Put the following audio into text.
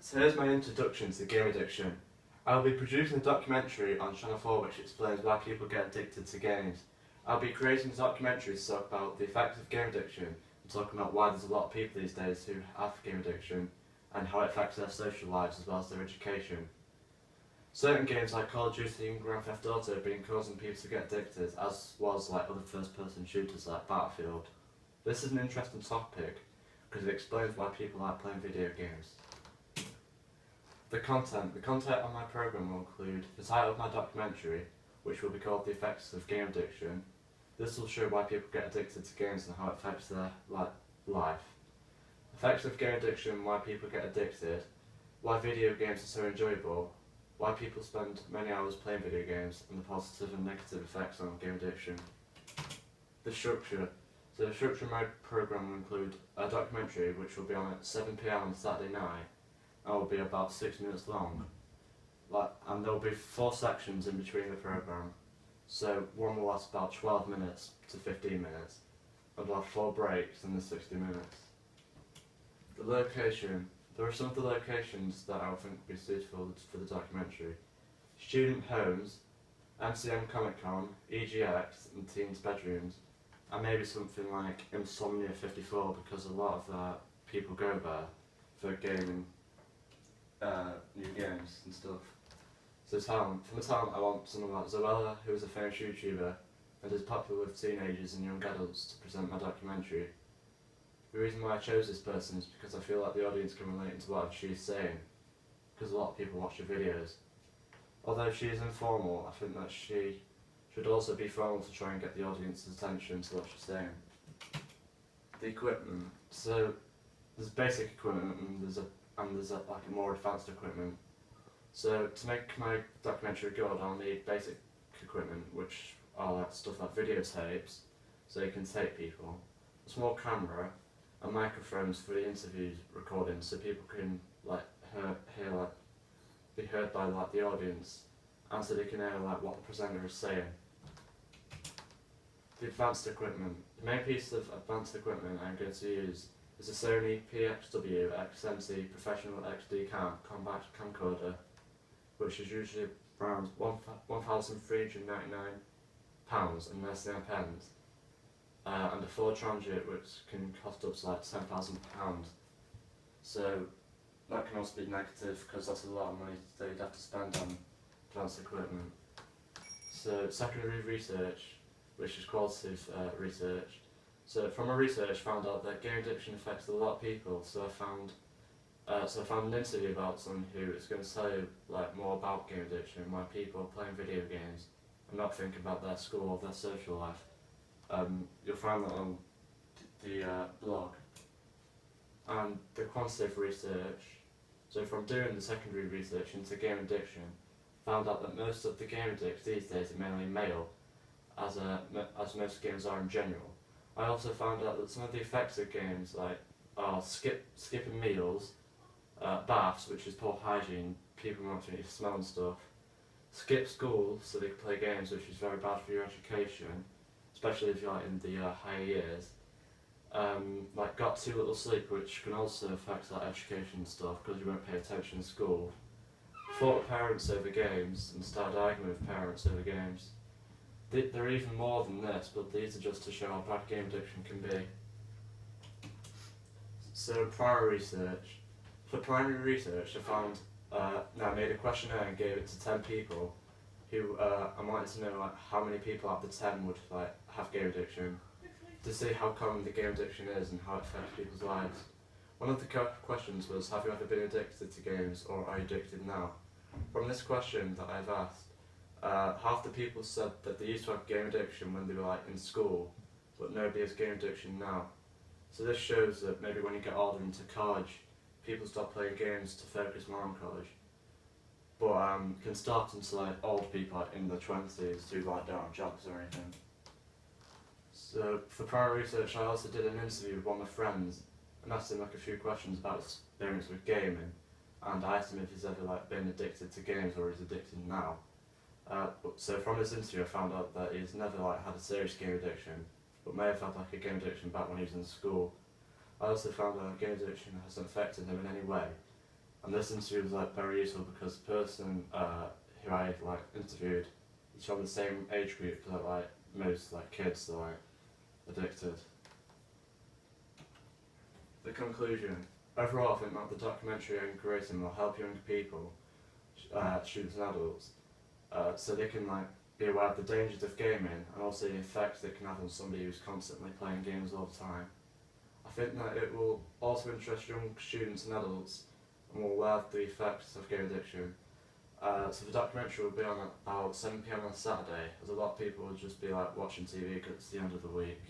So here's my introduction to game addiction. I'll be producing a documentary on Channel 4 which explains why people get addicted to games. I'll be creating a documentary to talk about the effects of game addiction and talking about why there's a lot of people these days who have game addiction and how it affects their social lives as well as their education. Certain games like Call of Duty and Grand Theft Auto have been causing people to get addicted, as was like other first-person shooters like Battlefield. This is an interesting topic because it explains why people like playing video games. The content on my programme will include the title of my documentary, which will be called The Effects of Game Addiction. This will show why people get addicted to games and how it affects their life. Effects of game addiction, why people get addicted, why video games are so enjoyable, why people spend many hours playing video games, and the positive and negative effects on game addiction. The structure. So the structure of my programme will include a documentary which will be on at 7 PM on Saturday night, and will be about 6 minutes long. And there will be 4 sections in between the programme. So one will last about 12 minutes to 15 minutes, and we'll have 4 breaks in the 60 minutes. The location. There are some of the locations that I would think would be suitable for the documentary. Student homes, MCM Comic Con, EGX and teens' bedrooms, and maybe something like Insomnia 54 because a lot of people go there for gaming new games and stuff. So from the talent I want someone like Zoella, who is a famous YouTuber and is popular with teenagers and young adults to present my documentary. The reason why I chose this person is because I feel like the audience can relate to what she's saying, because a lot of people watch her videos. Although she is informal, I think that she should also be formal to try and get the audience's attention to what she's saying. The equipment. So there's basic equipment and there's like more advanced equipment. So to make my documentary good, I'll need basic equipment, which are like stuff like videotapes, so you can tape people, a small camera, and microphones for the interviews recording, so people can be heard by the audience, and so they can hear what the presenter is saying. The advanced equipment. The main piece of advanced equipment I'm going to use is a Sony PXW XMC Professional XD compact camcorder, which is usually around £1,399 and 99 pence, and a 4 transit which can cost up to like £10,000. So that can also be negative because that's a lot of money that you'd have to spend on advanced equipment. So secondary research, which is qualitative research. So from my research, found out that game addiction affects a lot of people. So I found an interview about someone who is going to tell you more about game addiction and why people are playing video games and not thinking about their school or their social life. You'll find that on the blog. And the quantitative research. So from doing the secondary research into game addiction, found out that most of the game addicts these days are mainly male, as most games are in general. I also found out that some of the effects of games are skipping meals, baths, which is poor hygiene, people want to smell and stuff, skip school so they can play games, which is very bad for your education, especially if you're in the higher years. Got too little sleep, which can also affect education and stuff because you won't pay attention in school. Fought with parents over games and started arguing with parents over games. There are even more than this, but these are just to show how bad game addiction can be. So primary research. For primary research, I made a questionnaire and gave it to 10 people who I wanted to know how many people out of the 10 would have game addiction, to see how common the game addiction is and how it affects people's lives. One of the questions was, have you ever been addicted to games, or are you addicted now? From this question that I've asked, half the people said that they used to have game addiction when they were in school, but nobody has game addiction now. So this shows that maybe when you get older into college, people stop playing games to focus more on college. But can start until old people in their 20s who don't have jobs or anything. So for primary research, I also did an interview with one of my friends and asked him a few questions about his experience with gaming, and I asked him if he's ever been addicted to games or is addicted now. So from this interview, I found out that he's never had a serious game addiction, but may have had a game addiction back when he was in school. I also found that game addiction hasn't affected him in any way, And this interview was like very useful because the person who I like interviewed, he's from the same age group that like most like kids are like addicted. The conclusion. Overall, I think that the documentary I'm creating will help younger people, students and adults, so they can like be aware of the dangers of gaming and also the effects it can have on somebody who's constantly playing games all the time. I think that it will also interest young students and adults and will aware of the effects of game addiction. So the documentary will be on at about 7 p.m. on Saturday, as a lot of people will just be like watching TV because it's the end of the week.